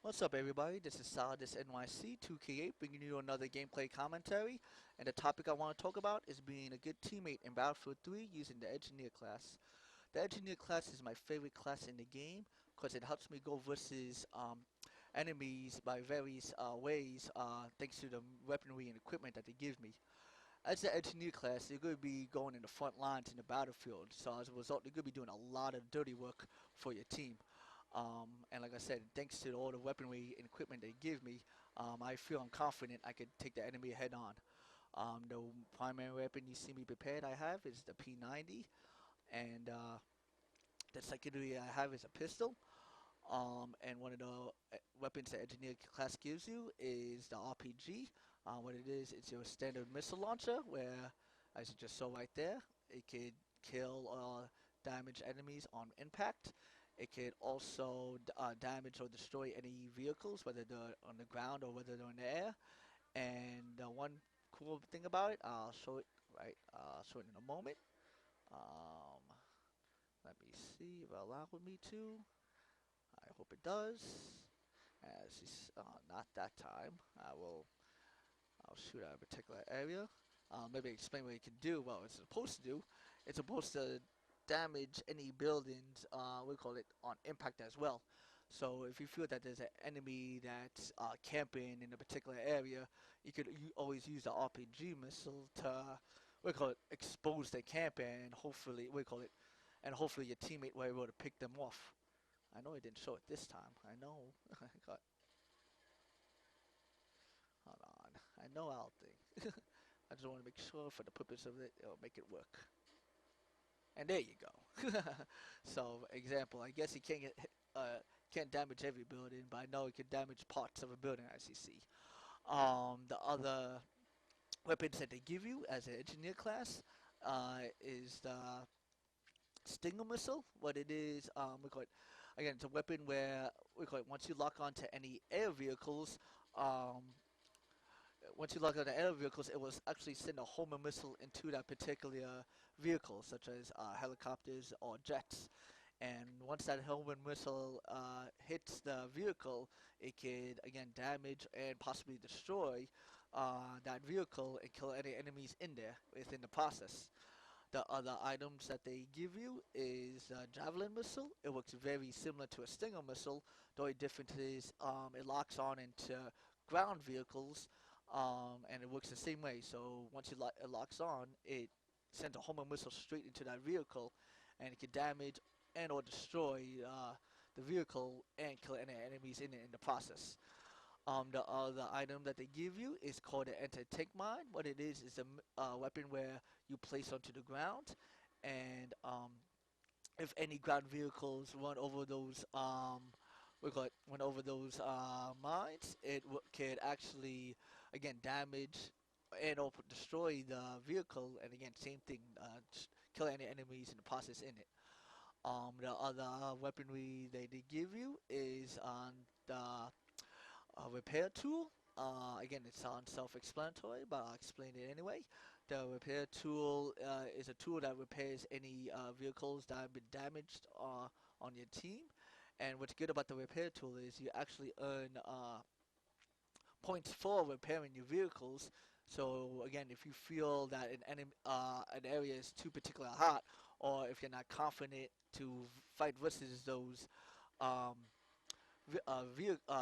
What's up, everybody? This is Saladis NYC 2K8 bringing you another gameplay commentary. And the topic I want to talk about is being a good teammate in Battlefield 3 using the Engineer class. The Engineer class is my favorite class in the game because it helps me go versus enemies by various ways thanks to the weaponry and equipment that they give me. As the Engineer class, you're going to be going in the front lines in the battlefield, so as a result, you're going to be doing a lot of dirty work for your team. And like I said, thanks to all the weaponry and equipment they give me, I feel I'm confident I could take the enemy head on. The primary weapon you see me prepared I have is the P90, and the secondary I have is a pistol. And one of the weapons the engineer class gives you is the RPG. What it is, it's your standard missile launcher, where, as you just saw right there, it could kill damage enemies on impact. It could also damage or destroy any vehicles, whether they're on the ground or whether they're in the air. And one cool thing about it, I'll show it show it in a moment. Um, Let me see if it allows me to. I hope it does. Not that time. I'll shoot at a particular area. Maybe explain what it can do. Well, it's supposed to do. It's supposed to damage any buildings. We call it on impact as well. So if you feel that there's an enemy that's camping in a particular area, you always use the RPG missile to we call it expose the camp and hopefully your teammate will be able to pick them off. I know I didn't show it this time. I know. I got. Hold on. I know I'll think. I just want to make sure for the purpose of it, it'll make it work. And there you go. So, example, I guess he can't damage every building, but I know he can damage parts of a building as you see. The other weapons that they give you as an engineer class is the Stinger missile. What it is, we call it again. It's a weapon where we call it once you lock onto any air vehicles. Um, Once you lock onto air vehicles, it will actually send a homing missile into that particular vehicle, such as helicopters or jets. And once that homing missile hits the vehicle, it could again damage and possibly destroy that vehicle and kill any enemies in there within the process. The other items that they give you is a javelin missile. It works very similar to a Stinger missile. The only difference is it locks on into ground vehicles, and it works the same way. So once it locks on, it sends a homing missile straight into that vehicle, and it can damage and or destroy the vehicle and kill any enemies in it in the process. The other item that they give you is called an anti-tank mine. What it is a weapon where you place onto the ground, and if any ground vehicles run over those run over those mines, could actually again damage and or destroy the vehicle, and again same thing, kill any enemies in the process in it. The other weaponry they give you is on the repair tool. Again, it sounds self-explanatory, but I'll explain it anyway. The repair tool is a tool that repairs any vehicles that have been damaged on your team. And what's good about the repair tool is you actually earn points for repairing your vehicles. So again, if you feel that an area is too particular hot, or if you're not confident to fight versus those um,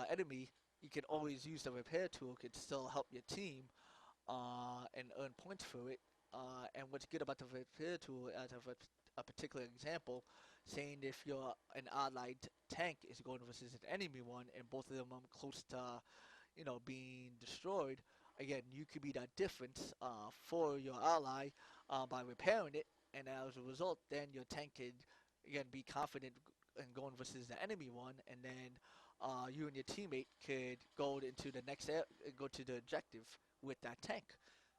enemy, you can always use the repair tool. It can still help your team and earn points for it. And what's good about the repair tool, as of a particular example, saying if you're an allied tank is going versus an enemy one, and both of them are close to, being destroyed. Again, you could be that difference for your ally by repairing it, and as a result, then your tank could again be confident in going versus the enemy one, and then you and your teammate could go to the objective with that tank.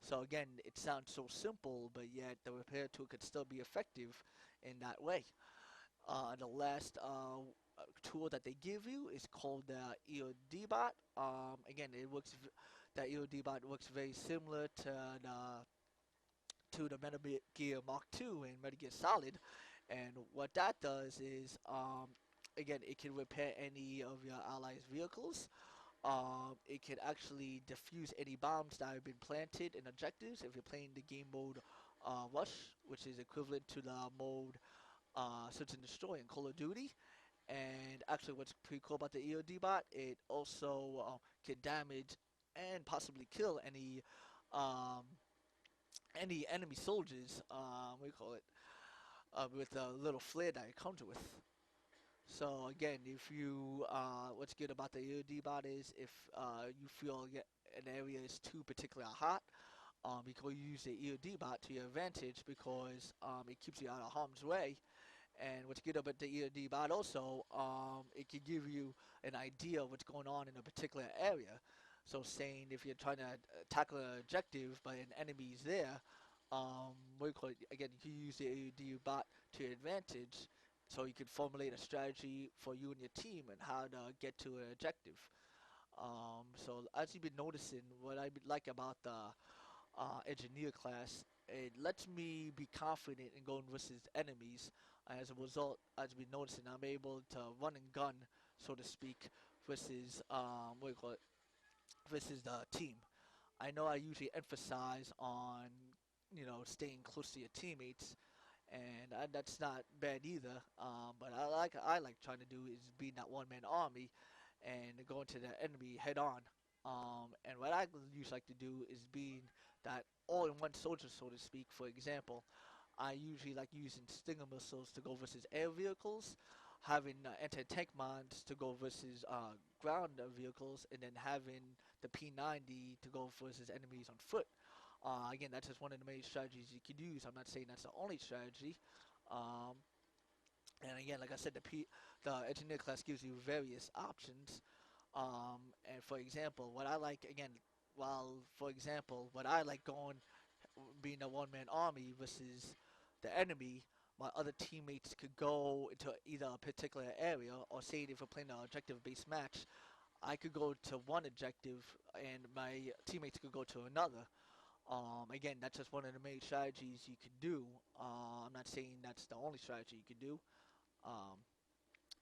So again, it sounds so simple, but yet the repair tool could still be effective in that way. The last tool that they give you is called the EOD bot. Again, that EOD bot works very similar to the Metal Gear Mark II and Metal Gear Solid, and what that does is again, it can repair any of your allies' vehicles. It can actually defuse any bombs that have been planted in objectives if you're playing the game mode Rush, which is equivalent to the mode Search and Destroy in Call of Duty. And actually, what's pretty cool about the EOD bot, it also can damage and possibly kill um, any enemy soldiers. What do you call it? With a little flare that it comes with. So again, if you what's good about the EOD bot is if you feel an area is too particularly hot, you can use the EOD bot to your advantage because it keeps you out of harm's way. And what's good about the EOD bot also, it can give you an idea of what's going on in a particular area. So saying if you're trying to tackle an objective but an enemy's there, what do you call it? Again, you can use the EOD bot to your advantage, so you can formulate a strategy for you and your team and how to get to an objective. So as you've been noticing, what I like about the engineer class, it lets me be confident in going versus enemies. As a result, as we noticing, I'm able to run and gun, so to speak, versus what do you call it, versus the team. I know I usually emphasize on staying close to your teammates, and that's not bad either. But I like trying to do is being that one man army and going to the enemy head on. And what I usually like to do is being that all-in-one soldier, so to speak. For example, I usually like using Stinger missiles to go versus air vehicles, having anti-tank mines to go versus ground vehicles, and then having the P90 to go versus enemies on foot. Again, that's just one of the main strategies you could use. I'm not saying that's the only strategy. Um, and again, like I said, the engineer class gives you various options. And for example, what I like again, for example, what I like going being a one-man army versus the enemy, my other teammates could go into either a particular area, or say if we're playing an objective-based match, I could go to one objective and my teammates could go to another. Again, that's just one of the main strategies you could do. I'm not saying that's the only strategy you could do. Um,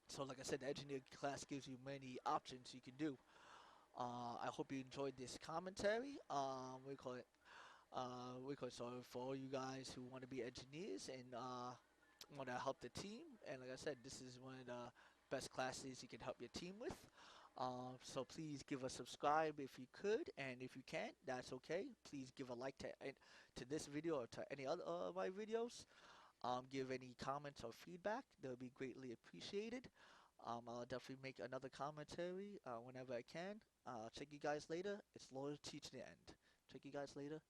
so like I said, the engineer class gives you many options you can do. I hope you enjoyed this commentary. So for all you guys who want to be engineers and want to help the team, and like I said, this is one of the best classes you can help your team with. So please give a subscribe if you could, and if you can't, that's okay. Please give a like to this video or to any other of my videos. Give any comments or feedback; that would be greatly appreciated. I'll definitely make another commentary whenever I can. Check you guys later. It's loyalty to the end. Check you guys later.